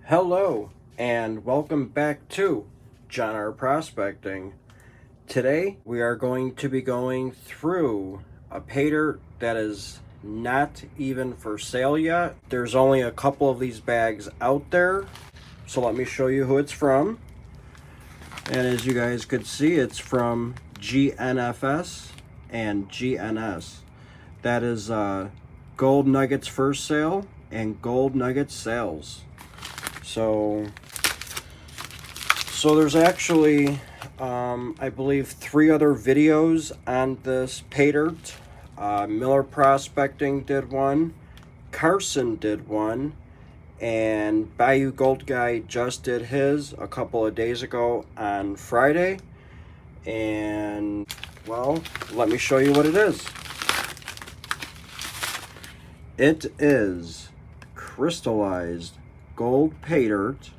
Hello, and welcome back to John R. Prospecting. Today, we are going to be going through a Paydirt that is not even for sale yet. There's only a couple of these bags out there, so let me show you who it's from. And as you guys could see, it's from GNFS and GNS. That is Gold Nuggets First Sale and Gold Nugget Sales. So there's actually, I believe, 3 other videos on this Paydirt. Miller Prospecting did one, Carson did one, and Bayou Gold Guy just did his a couple of days ago on Friday. And, well, let me show you what it is. It is Crystalized Gold Paydirt,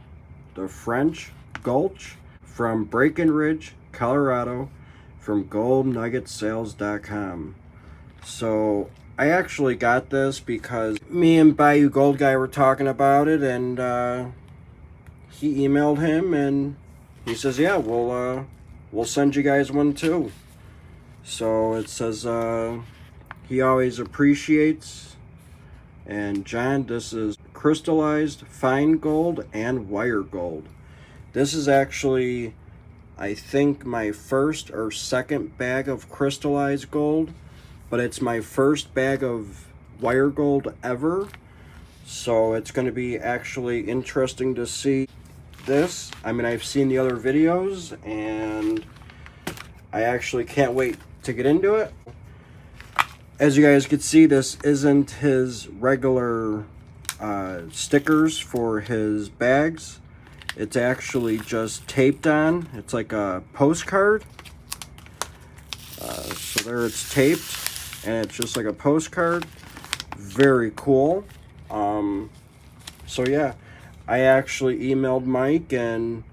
the French Gulch from Breckenridge, Colorado, from GoldNuggetSales.com. So I actually got this because me and Bayou Gold Guy were talking about it, and he emailed him, and he says, "Yeah, we'll send you guys one too." So it says he always appreciates. And John, this is crystallized fine gold and wire gold. This is actually, I think, my first or second bag of crystallized gold, but it's my first bag of wire gold ever. So it's going to be actually interesting to see this. I mean, I've seen the other videos, and I actually can't wait to get into it. As you guys can see, this isn't his regular stickers for his bags. It's actually just taped on. It's like a postcard. So there it's taped, and it's just like a postcard. Very cool. So yeah, I actually emailed Mike, and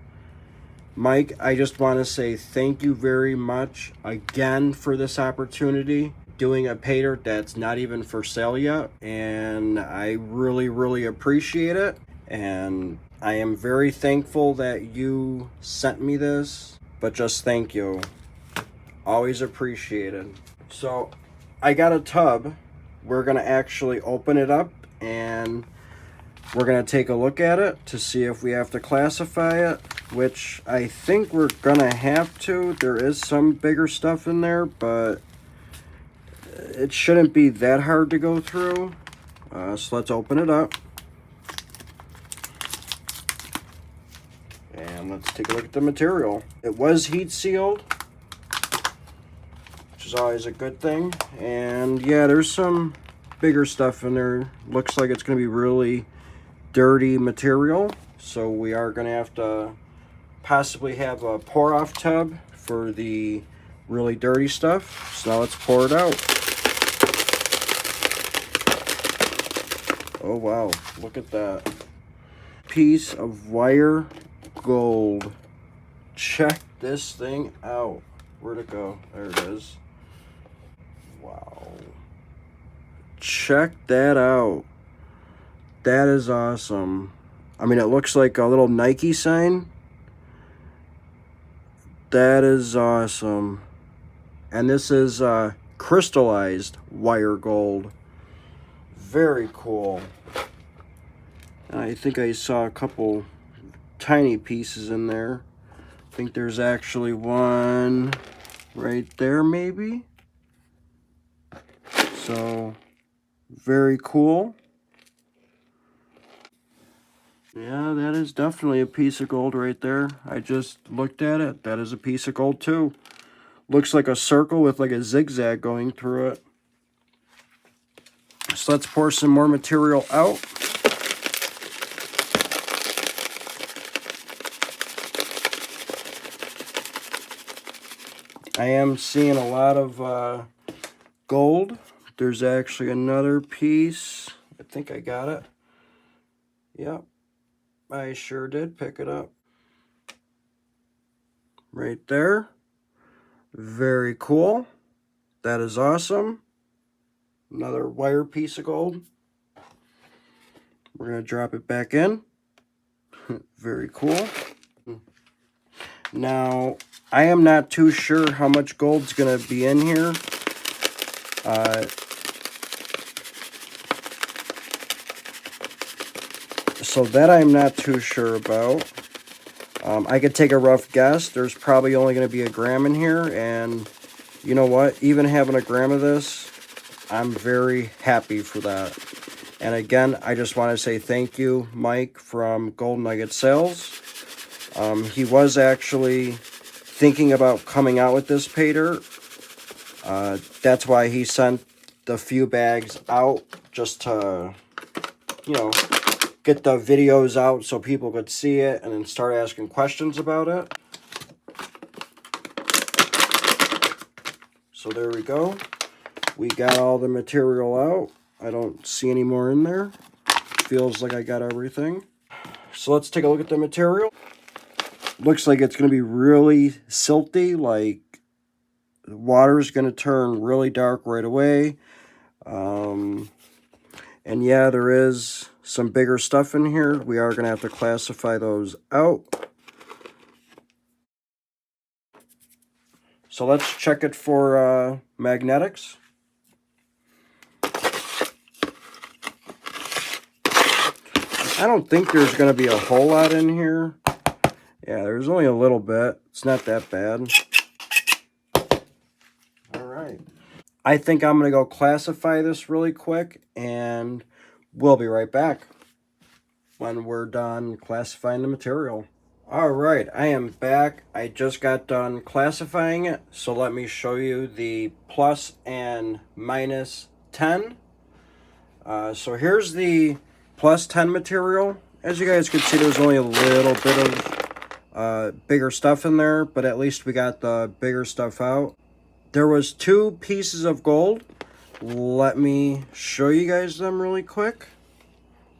Mike, I just want to say thank you very much again for this opportunity. Doing a Paydirt that's not even for sale yet, and I really appreciate it, and I am very thankful that you sent me this. But just thank you, always appreciated. So I got a tub. We're gonna actually open it up, and we're gonna take a look at it to see if we have to classify it, which I think we're gonna have to. There is some bigger stuff in there, but it shouldn't be that hard to go through. So let's open it up. And let's take a look at the material. It was heat sealed, which is always a good thing. And yeah, there's some bigger stuff in there. Looks like it's going to be really dirty material. So we are going to have to possibly have a pour-off tub for the really dirty stuff. So now let's pour it out. Oh wow, look at that. Piece of wire gold. Check this thing out. Where'd it go? There it is. Wow. Check that out. That is awesome. I mean, it looks like a little Nike sign. That is awesome. And this is crystallized wire gold. Very cool. I think I saw a couple tiny pieces in there. I think there's actually one right there, maybe. So, very cool. Yeah, that is definitely a piece of gold right there. I just looked at it. That is a piece of gold too. Looks like a circle with like a zigzag going through it. So let's pour some more material out. I am seeing a lot of gold. There's actually another piece. I think I got it. Yep, I sure did pick it up. Right there. Very cool. That is awesome. Another wire piece of gold. We're going to drop it back in. Very cool. Now, I am not too sure how much gold's going to be in here. So that I'm not too sure about. I could take a rough guess. There's probably only going to be a gram in here. And you know what? Even having a gram of this, I'm very happy for that. And again, I just want to say thank you, Mike from Gold Nugget Sales. He was actually thinking about coming out with this Paydirt. That's why he sent the few bags out, just to, you know, get the videos out so people could see it and then start asking questions about it. So there we go. We got all the material out. I don't see any more in there. Feels like I got everything. So let's take a look at the material. Looks like it's going to be really silty, like the water is going to turn really dark right away. And yeah, there is some bigger stuff in here. We are going to have to classify those out. So let's check it for magnetics. I don't think there's going to be a whole lot in here. Yeah, there's only a little bit. It's not that bad. All right. I think I'm going to go classify this really quick, and we'll be right back when we're done classifying the material. All right, I am back. I just got done classifying it, so let me show you the plus and minus 10. So here's the plus 10 material. As you guys can see, there's only a little bit of bigger stuff in there, but at least we got the bigger stuff out. There was 2 pieces of gold. Let me show you guys them really quick.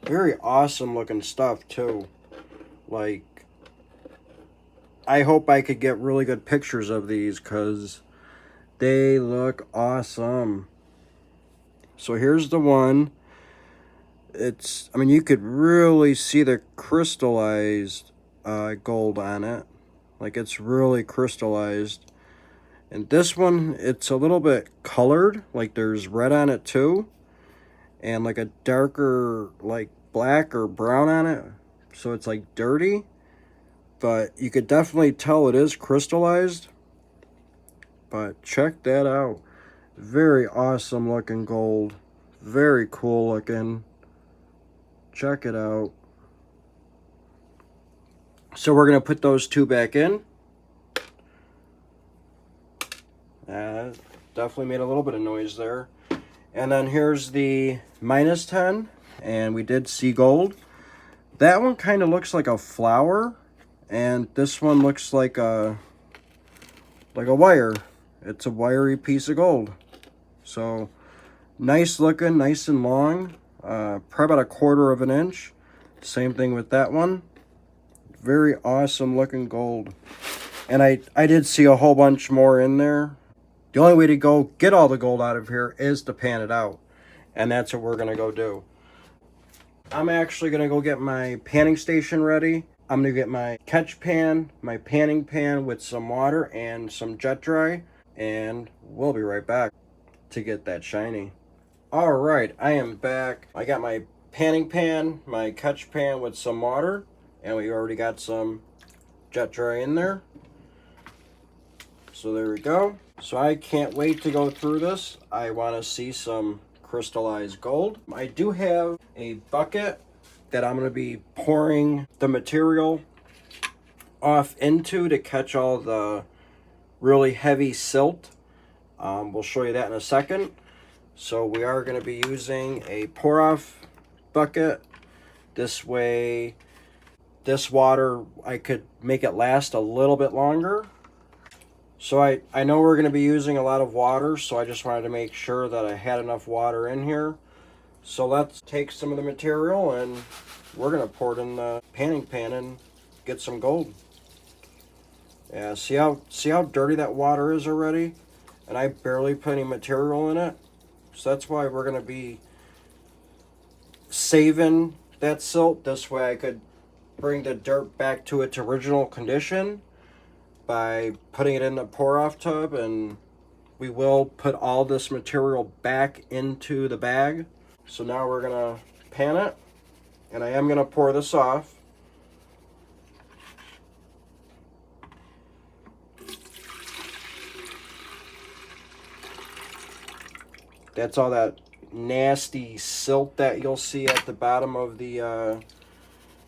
Very awesome looking stuff too. Like, I hope I could get really good pictures of these because they look awesome. So here's the one. It's, I mean, you could really see the crystallized gold on it. Like, it's really crystallized. And this one, it's a little bit colored. Like, there's red on it too. And like a darker, like black or brown on it. So it's like dirty. But you could definitely tell it is crystallized. But check that out. Very awesome looking gold. Very cool looking. Check it out. So we're going to put those 2 back in. Definitely made a little bit of noise there. And then here's the minus 10. And we did see gold. That one kind of looks like a flower. And this one looks like a wire. It's a wiry piece of gold. So nice looking, nice and long. Probably about 1/4 of an inch. Same thing with that one. Very awesome looking gold. And I did see a whole bunch more in there. The only way to go get all the gold out of here is to pan it out. And that's what we're going to go do. I'm actually going to go get my panning station ready. I'm going to get my catch pan, my panning pan with some water and some jet dry. And we'll be right back to get that shiny. All right, I am back. I got my panning pan, my catch pan with some water. And we already got some jet dry in there. So there we go. So I can't wait to go through this. I want to see some crystallized gold. I do have a bucket that I'm going to be pouring the material off into to catch all the really heavy silt. We'll show you that in a second. So we are going to be using a pour off bucket. This way, this water, I could make it last a little bit longer. So I know we're going to be using a lot of water, so I just wanted to make sure that I had enough water in here. So let's take some of the material and we're going to pour it in the panning pan and get some gold. Yeah, see how dirty that water is already? And I barely put any material in it. So that's why we're going to be saving that silt. This way I could bring the dirt back to its original condition by putting it in the pour-off tub, and we will put all this material back into the bag. So now we're gonna pan it, and I am gonna pour this off. That's all that nasty silt that you'll see at the bottom of the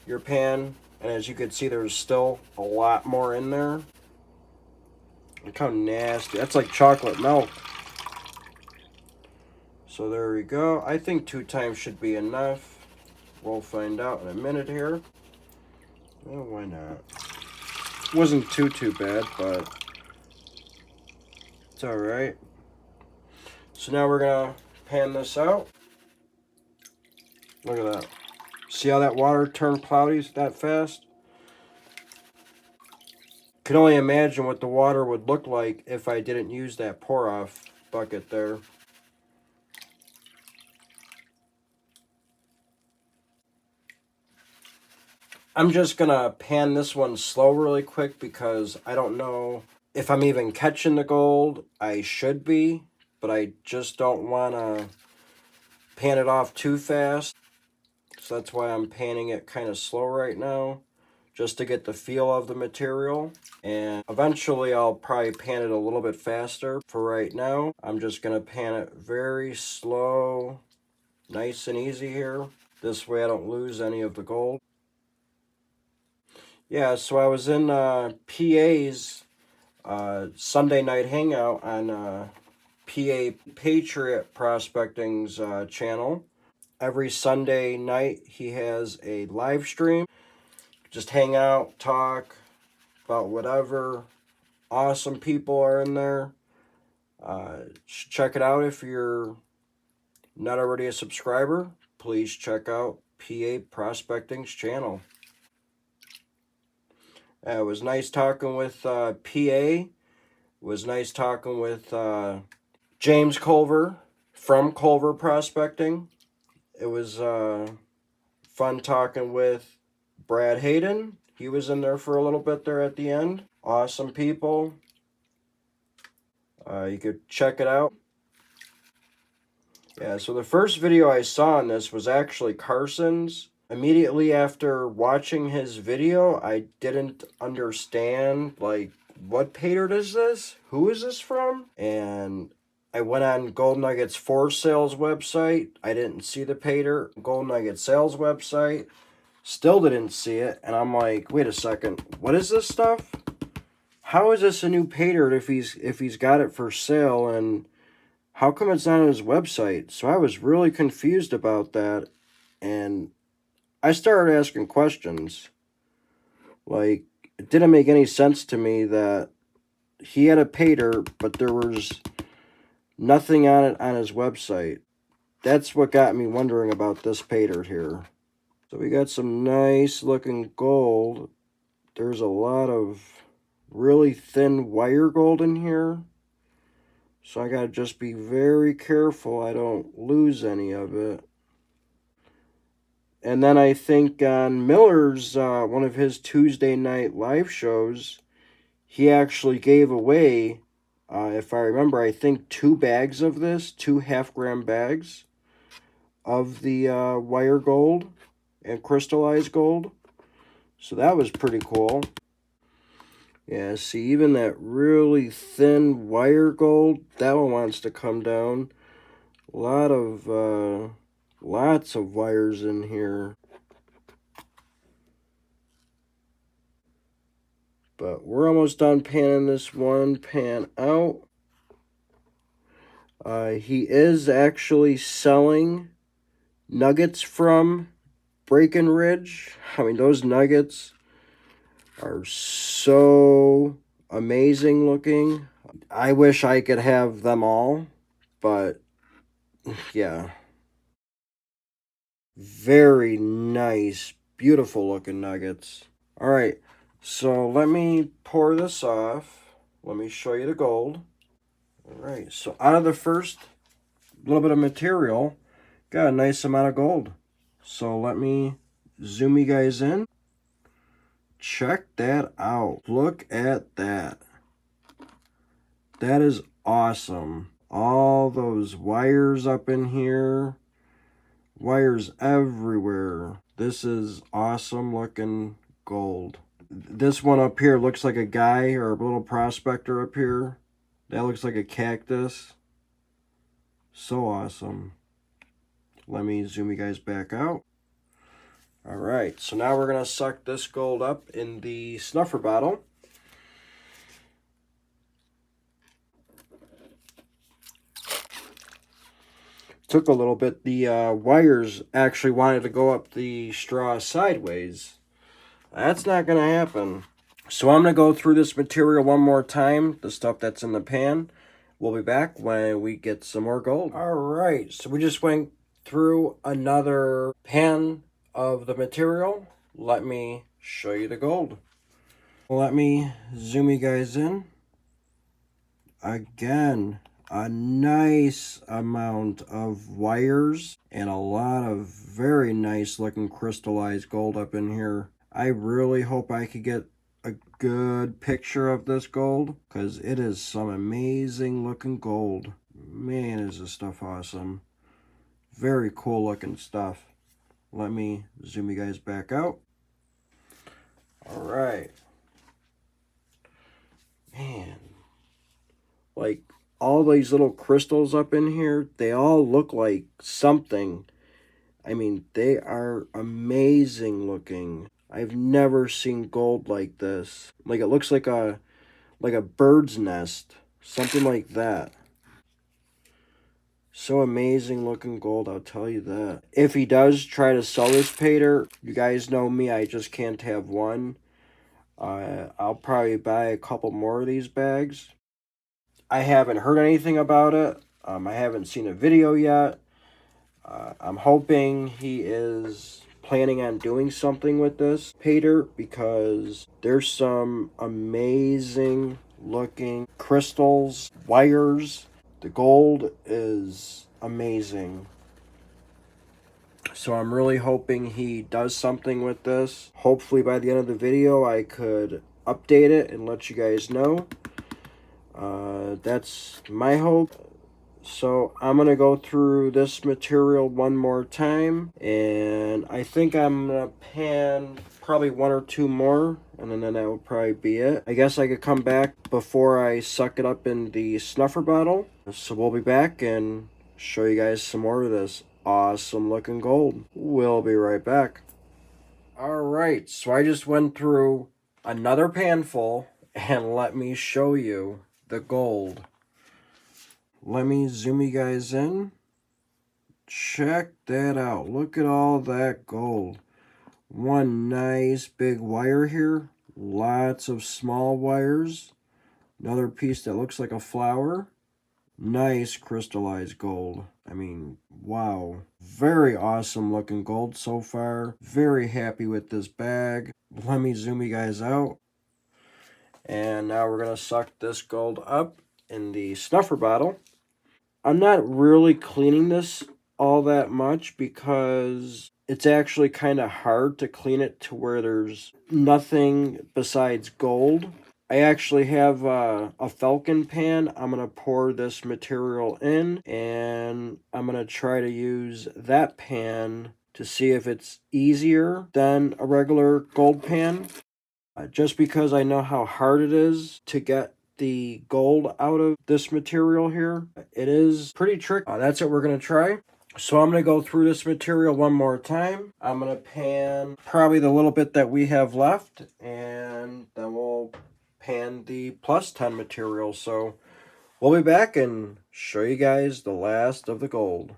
your pan, and as you can see, there's still a lot more in there. Look how nasty. That's like chocolate milk. So there we go. I think 2 times should be enough. We'll find out in a minute here. Well, why not? Wasn't too bad, but it's all right. So now we're gonna pan this out. Look at that. See how that water turned cloudy that fast? Can only imagine what the water would look like if I didn't use that pour-off bucket there. I'm just gonna pan this one slow really quick because I don't know if I'm even catching the gold. I should be, but I just don't want to pan it off too fast. So that's why I'm panning it kind of slow right now, just to get the feel of the material. And eventually I'll probably pan it a little bit faster. For right now, I'm just gonna pan it very slow, nice and easy here. This way I don't lose any of the gold. Yeah, so I was in PA's Sunday night hangout on PA Patriot Prospecting's channel. Every Sunday night he has a live stream. Just hang out, talk about whatever. Awesome people are in there. Check it out if you're not already a subscriber. Please check out PA Prospecting's channel. It was nice talking with PA. It was nice talking with James Culver from Culver Prospecting. It was fun talking with Brad Hayden. He was in there for a little bit there at the end. Awesome people. You could check it out. Yeah, so the first video I saw on this was actually Carson's. Immediately after watching his video, I didn't understand, like, what Paydirt is this? Who is this from? And I went on Gold Nugget's for sales website. I didn't see the Paydirt. Gold Nugget Sales website. Still didn't see it. And I'm like, wait a second. What is this stuff? How is this a new Paydirt if he's got it for sale? And how come it's not on his website? So I was really confused about that. And I started asking questions. Like, it didn't make any sense to me that he had a Paydirt, but there was nothing on it on his website. That's what got me wondering about this Paydirt here. So we got some nice looking gold. There's a lot of really thin wire gold in here. So I gotta just be very careful I don't lose any of it. And then I think on Miller's, one of his Tuesday night live shows, he actually gave away, if I remember, I think 2 bags of this, 2 half-gram bags of the wire gold and crystallized gold. So that was pretty cool. Yeah, see, even that really thin wire gold, that one wants to come down. A lot of, lots of wires in here. But we're almost done panning this one pan out. He is actually selling nuggets from Breckenridge. I mean, those nuggets are so amazing looking. I wish I could have them all, but yeah. Very nice, beautiful looking nuggets. All right, so let me pour this off. Let me show you the gold. All right, so out of the first little bit of material, got a nice amount of gold. So let me zoom you guys in. Check that out. Look at that. That is awesome. All those wires up in here. Wires everywhere. This is awesome looking gold. This one up here looks like a guy or a little prospector up here. That looks like a cactus. So awesome. Let me zoom you guys back out. Alright, so now we're going to suck this gold up in the snuffer bottle. Took a little bit. The wires actually wanted to go up the straw sideways. That's not going to happen. So I'm going to go through this material one more time, the stuff that's in the pan. We'll be back when we get some more gold. Alright, so we just went through another pan of the material. Let me show you the gold. Let me zoom you guys in. Again, a nice amount of wires and a lot of very nice looking crystallized gold up in here. I really hope I could get a good picture of this gold because it is some amazing looking gold. Man, is this stuff awesome. Very cool looking stuff. Let me zoom you guys back out. Alright. Man. Like, all these little crystals up in here, they all look like something. I mean, they are amazing looking. I've never seen gold like this. Like, it looks like a bird's nest. Something like that. So amazing looking gold, I'll tell you that. If he does try to sell this Paydirt, you guys know me, I just can't have one. I'll probably buy a couple more of these bags. I haven't heard anything about it. I haven't seen a video yet. I'm hoping he is planning on doing something with this Paydirt because there's some amazing looking crystals, wires. The gold is amazing. So I'm really hoping he does something with this. Hopefully by the end of the video I could update it and let you guys know. That's my hope. So I'm going to go through this material one more time. And I think I'm going to pan probably one or two more. And then that will probably be it. I guess I could come back before I suck it up in the snuffer bottle. So we'll be back and show you guys some more of this awesome looking gold. We'll be right back. Alright, so I just went through another pan full. And let me show you the gold. Let me zoom you guys in. Check that out. Look at all that gold. One nice big wire here. Lots of small wires. Another piece that looks like a flower. Nice crystallized gold. I mean, wow. Very awesome looking gold so far. Very happy with this bag. Let me zoom you guys out. And now we're going to suck this gold up in the snuffer bottle. I'm not really cleaning this all that much because it's actually kind of hard to clean it to where there's nothing besides gold. I actually have a falcon pan. I'm going to pour this material in and I'm going to try to use that pan to see if it's easier than a regular gold pan. Just because I know how hard it is to get the gold out of this material here. It is pretty tricky. That's what we're going to try. So I'm going to go through this material one more time. I'm going to pan probably the little bit that we have left. And then we'll pan the plus 10 material. So we'll be back and show you guys the last of the gold.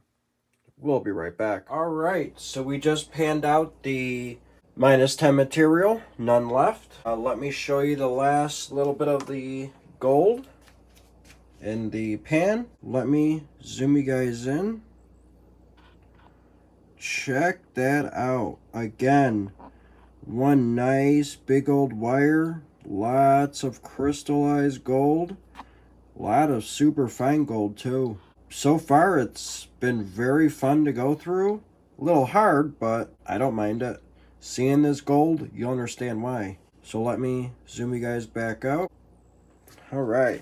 We'll be right back. Alright, so we just panned out the minus 10 material, none left. Let me show you the last little bit of the gold in the pan. Let me zoom you guys in. Check that out. Again, one nice big old wire, lots of crystallized gold, a lot of super fine gold too. So far it's been very fun to go through. A little hard, but I don't mind it. Seeing this gold, you'll understand why. So let me zoom you guys back out. All right.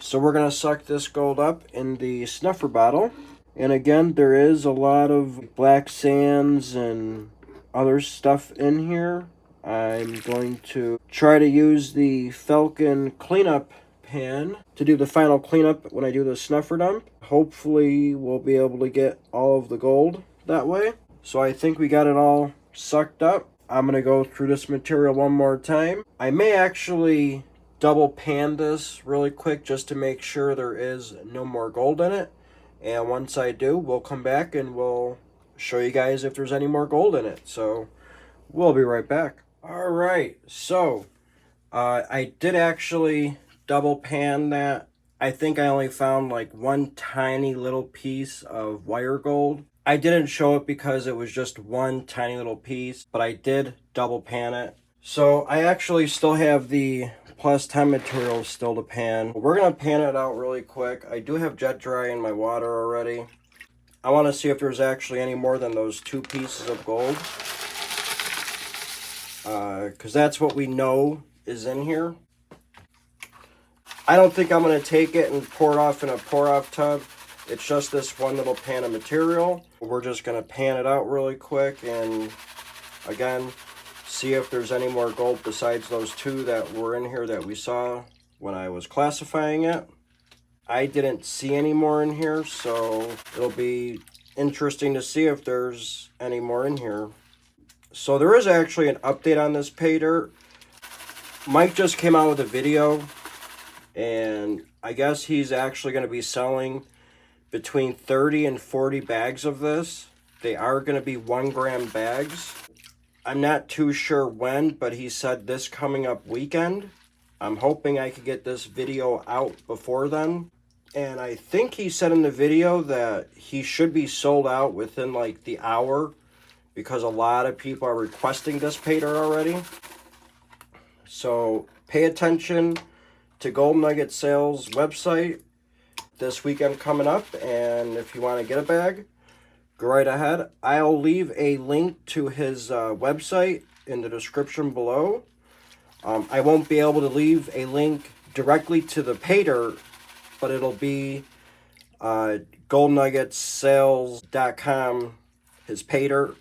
So we're going to suck this gold up in the snuffer bottle. And again, there is a lot of black sands and other stuff in here. I'm going to try to use the Falcon cleanup pan to do the final cleanup when I do the snuffer dump. Hopefully we'll be able to get all of the gold that way. So I think we got it all sucked up. I'm going to go through this material one more time. I may actually double pan this really quick just to make sure there is no more gold in it. And once I do, we'll come back and we'll show you guys if there's any more gold in it. So we'll be right back. All right, so I did actually double pan that. I think I only found like one tiny little piece of wire gold. I didn't show it because it was just one tiny little piece, but I did double pan it. So I actually still have the plus 10 material still to pan. We're going to pan it out really quick. I do have jet dry in my water already. I want to see if there's actually any more than those 2 pieces of gold. Because that's what we know is in here. I don't think I'm going to take it and pour it off in a pour-off tub. It's just this one little pan of material. We're just going to pan it out really quick and, again, see if there's any more gold besides those 2 that were in here that we saw when I was classifying it. I didn't see any more in here, so it'll be interesting to see if there's any more in here. So there is actually an update on this Paydirt. Mike just came out with a video, and I guess he's actually going to be selling between 30 and 40 bags of this. They are going to be 1 gram bags. I'm not too sure when, but he said this coming up weekend. I'm hoping I could get this video out before then. And I think he said in the video that he should be sold out within like the hour because a lot of people are requesting this Paydirt already. So pay attention to Gold Nugget Sales website this weekend coming up. And if you want to get a bag, go right ahead. I'll leave a link to his website in the description below. I won't be able to leave a link directly to the Paydirt, but it'll be goldnuggetsales.com, his Paydirt,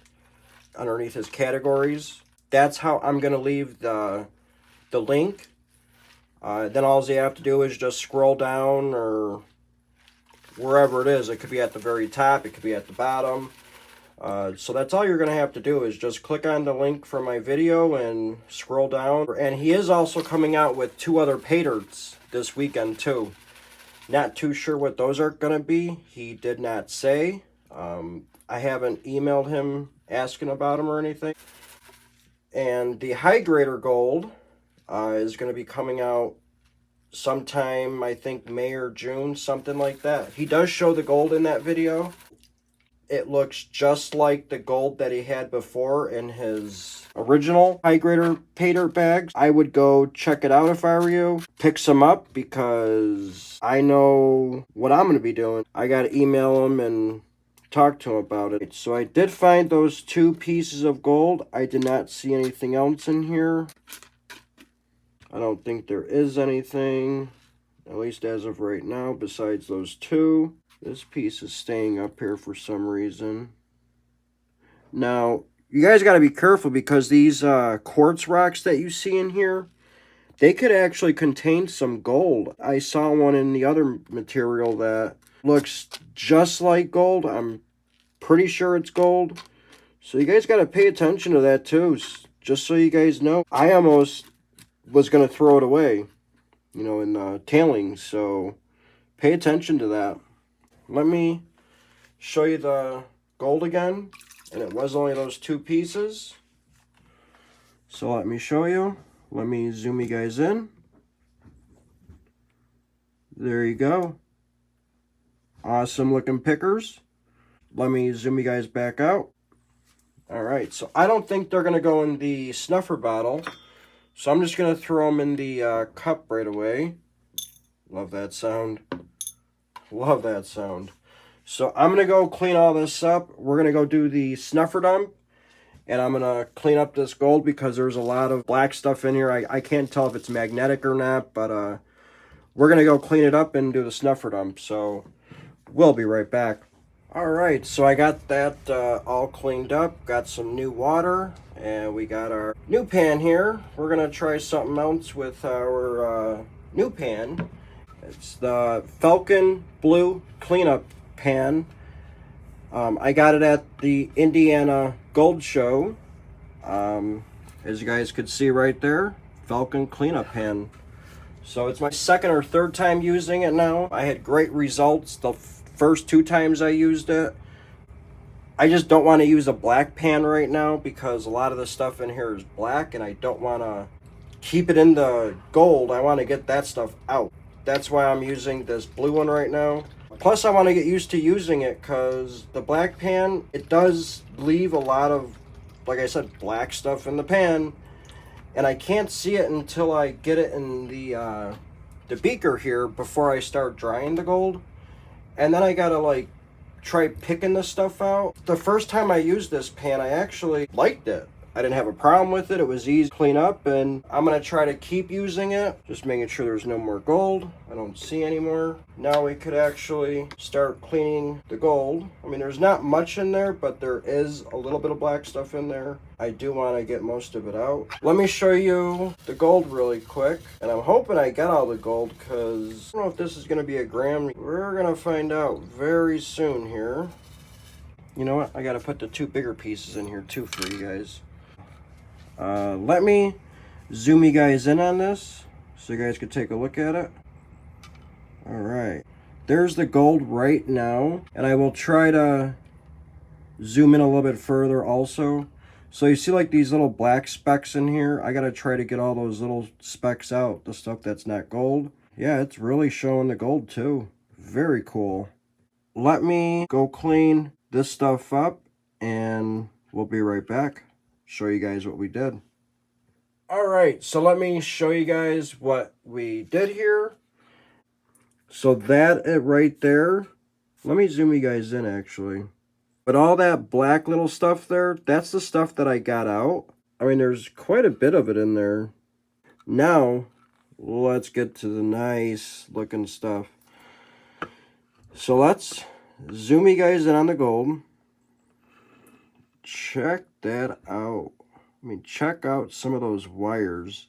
underneath his categories. That's how I'm going to leave the link. Then all you have to do is just scroll down or wherever it is. It could be at the very top. It could be at the bottom. So that's all you're going to have to do is just click on the link from my video and scroll down. And he is also coming out with 2 other Paydirts this weekend too. Not too sure what those are going to be. He did not say. I haven't emailed him asking about them or anything. And the Hydrator Gold is going to be coming out sometime, I think May or June, something like that. He does show the gold in that video. It looks just like the gold that he had before in his original Hydrator Paydirt bags. I would go check it out if I were you. Pick some up because I know what I'm going to be doing. I got to email him and talk to him about it. So I did find those 2 pieces of gold. I did not see anything else in here. I don't think there is anything, at least as of right now, besides those 2. This piece is staying up here for some reason. Now, you guys got to be careful because these quartz rocks that you see in here, they could actually contain some gold. I saw one in the other material that looks just like gold. I'm pretty sure it's gold. So you guys got to pay attention to that too, just so you guys know. I almost was going to throw it away, you know, in tailings. So pay attention to that. Let me show you the gold again. And it was only those 2 pieces. So let me show you. Let me zoom you guys in. There you go. Awesome looking pickers. Let me zoom you guys back out. Alright, so I don't think they're going to go in the snuffer bottle. So I'm just going to throw them in the cup right away. Love that sound. Love that sound. So I'm going to go clean all this up. We're going to go do the snuffer dump. and I'm gonna clean up this gold because there's a lot of black stuff in here. I can't tell if it's magnetic or not, but we're gonna go clean it up and do the snuffer dump, so we'll be right back. Alright, so I got that all cleaned up, got some new water, and we got our new pan here. We're gonna try something else with our new pan. It's the Falcon Blue Cleanup Pan. I got it at the Indiana Gold Show. As you guys could see right there, Falcon Cleanup Pan. So it's my second or third time using it now. I had great results the first 2 times I used it. I just don't want to use a black pan right now because a lot of the stuff in here is black and I don't want to keep it in the gold. I want to get that stuff out. That's why I'm using this blue one right now. Plus I want to get used to using it because the black pan, it does leave a lot of, like I said, black stuff in the pan. And I can't see it until I get it in the beaker here before I start drying the gold. And then I gotta like try picking this stuff out. The first time I used this pan, I actually liked it. I didn't have a problem with it. It was easy to clean up, and I'm gonna try to keep using it. Just making sure there's no more gold. I don't see any more. Now we could actually start cleaning the gold. I mean, there's not much in there, but there is a little bit of black stuff in there. I do want to get most of it out. Let me show you the gold really quick. And I'm hoping I got all the gold because I don't know if this is gonna be a gram. We're gonna find out very soon here. You know what? I gotta put the 2 bigger pieces in here too for you guys. Let me zoom you guys in on this so you guys can take a look at it. Alright, there's the gold right now, and I will try to zoom in a little bit further also. So you see like these little black specks in here? I gotta try to get all those little specks out, the stuff that's not gold. Yeah, it's really showing the gold too. Very cool. Let me go clean this stuff up and we'll be right back. Show you guys what we did. Alright, so let me show you guys what we did here. So that it right there, let me zoom you guys in actually. But all that black little stuff there, that's the stuff that I got out. I mean, there's quite a bit of it in there. Now, let's get to the nice looking stuff. So let's zoom you guys in on the gold. Check that out. I mean, check out some of those wires.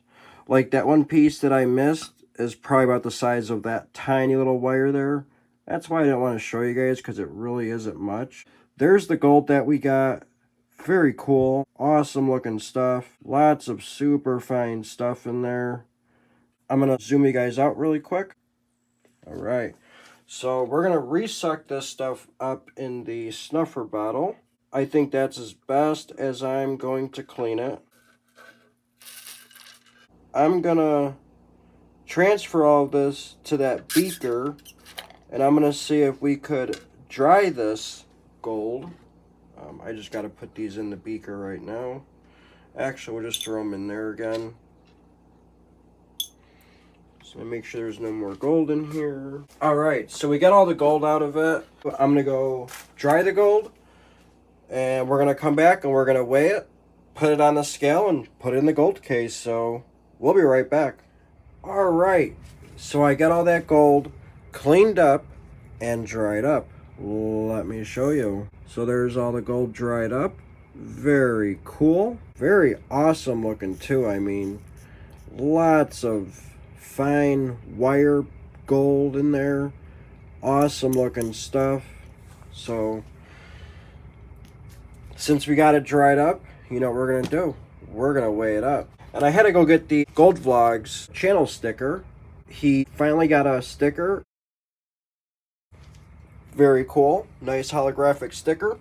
Like that one piece that I missed is probably about the size of that tiny little wire there. That's why I didn't want to show you guys because it really isn't much. There's the gold that we got. Very cool. Awesome looking stuff. Lots of super fine stuff in there. I'm going to zoom you guys out really quick. Alright. So we're going to resuck this stuff up in the snuffer bottle. I think that's as best as I'm going to clean it. I'm going to transfer all this to that beaker, and I'm going to see if we could dry this gold. I just got to put these in the beaker right now. Actually, we'll just throw them in there again. So make sure there's no more gold in here. Alright, so we got all the gold out of it. I'm going to go dry the gold. And we're going to come back and we're going to weigh it, put it on the scale, and put it in the gold case. So we'll be right back. Alright, so I got all that gold cleaned up and dried up. Let me show you. So there's all the gold dried up. Very cool. Very awesome looking too. I mean, lots of fine wire gold in there. Awesome looking stuff. So since we got it dried up, you know what we're going to do? We're going to weigh it up. And I had to go get the Gold Vlogs channel sticker. He finally got a sticker. Very cool. Nice holographic sticker.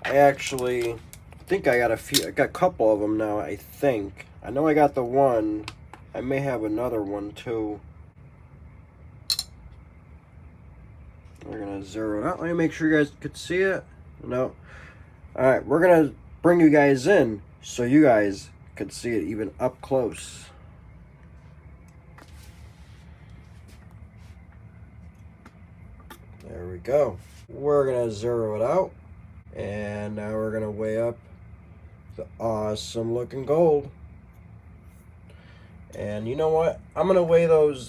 I actually think I got a couple of them now, I think. I know I got the one. I may have another one too. We're gonna zero it out. Let me make sure you guys could see it. No. Alright, we're gonna bring you guys in so you guys could see it even up close. There There we go. We're going to zero it out. And now we're going to weigh up the awesome looking gold. And you know what? I'm going to weigh those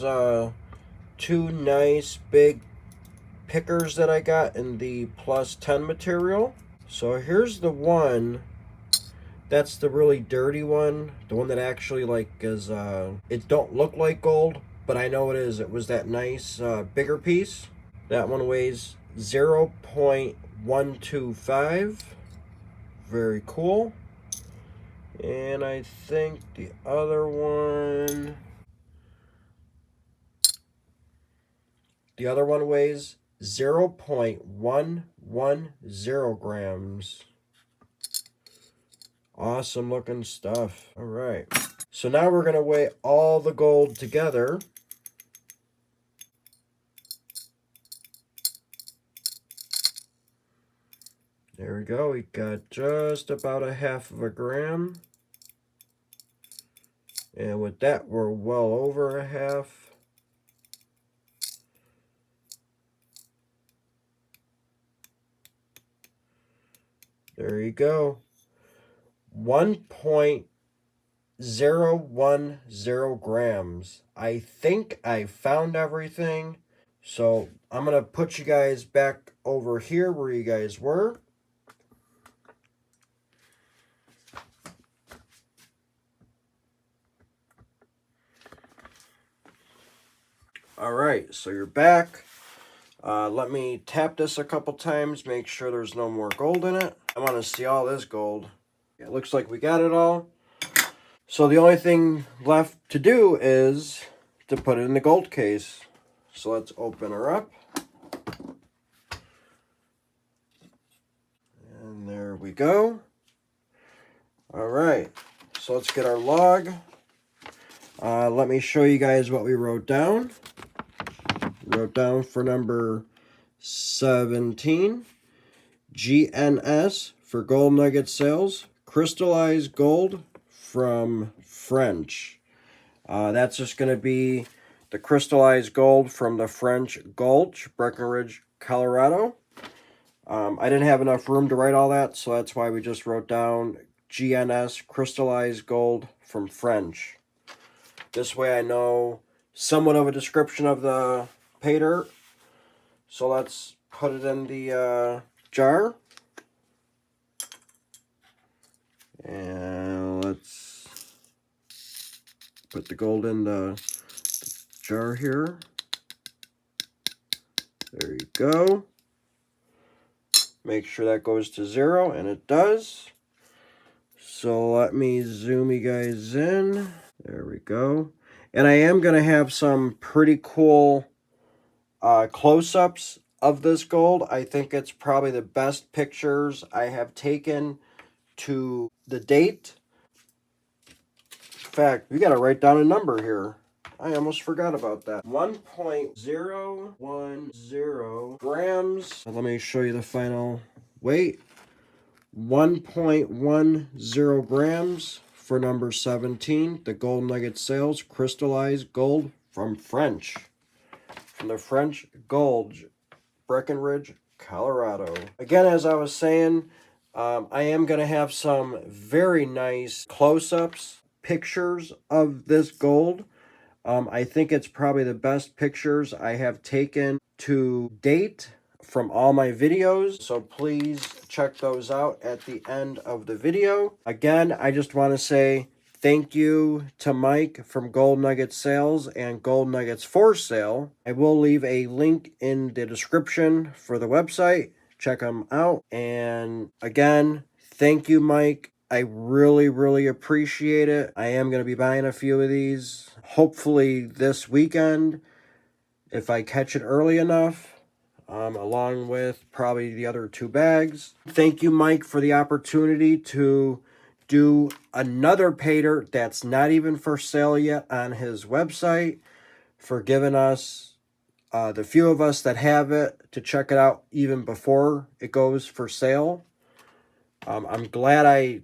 two nice big pickers that I got in the plus 10 material. So here's the one. That's the really dirty one. The one that actually like is, it don't look like gold, but I know it is. It was that nice bigger piece. That one weighs 0.125. Very cool. And I think the other one weighs 0.110 grams. Awesome looking stuff. All right. So now we're going to weigh all the gold together. There we go. We got just about a half of a gram. And with that, we're well over a half. There you go. 1.010 grams. I think I found everything. So I'm going to put you guys back over here where you guys were. All right, so you're back. Let me tap this a couple times, make sure there's no more gold in it. I want to see all this gold. It looks like we got it all. So the only thing left to do is to put it in the gold case. So let's open her up. And there we go. All right, so let's get our log. Let me show you guys what we wrote down. Wrote down for number 17, GNS for Gold Nugget Sales, Crystalized Gold from French. That's just going to be the crystallized gold from the French Gulch, Breckenridge, Colorado. I didn't have enough room to write all that, so that's why we just wrote down GNS, Crystallized Gold from French. This way I know somewhat of a description of the Paydirt. So let's put it in the jar. And let's put the gold in the jar here. There you go. Make sure that goes to 0, and it does. So let me zoom you guys in. There we go. And I am going to have some pretty cool close-ups of this gold. I think it's probably the best pictures I have taken to the date. In fact, we got to write down a number here. I almost forgot about that. 1.010 grams. Let me show you the final weight. 1.10 grams for number 17, the Gold Nugget Sales, Crystallized Gold from French. From the French Gulch, Breckenridge, Colorado. Again, as I was saying, I am going to have some very nice close-ups, pictures of this gold. I think it's probably the best pictures I have taken to date from all my videos, so please check those out at the end of the video. Again, I just want to say thank you to Mike from Gold Nugget Sales and Gold Nuggets for Sale. I will leave a link in the description for the website. Check them out. And again, thank you, Mike. I really, really appreciate it. I am going to be buying a few of these, hopefully this weekend, if I catch it early enough. Along with probably the other 2 bags. Thank you, Mike, for the opportunity to do another Paydirt that's not even for sale yet on his website, for giving us, the few of us that have it, to check it out even before it goes for sale. I'm glad I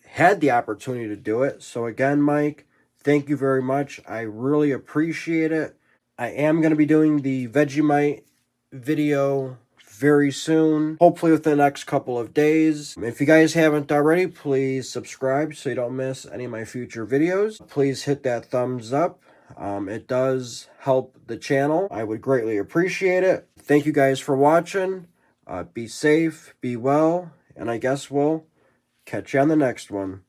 had the opportunity to do it. So again, Mike, thank you very much. I really appreciate it. I am going to be doing the Vegemite video very soon, hopefully within the next couple of days. If you guys haven't already, please subscribe so you don't miss any of my future videos. Please hit that thumbs up. It does help the channel. I would greatly appreciate it. Thank you guys for watching. Be safe, be well, and I guess we'll catch you on the next one.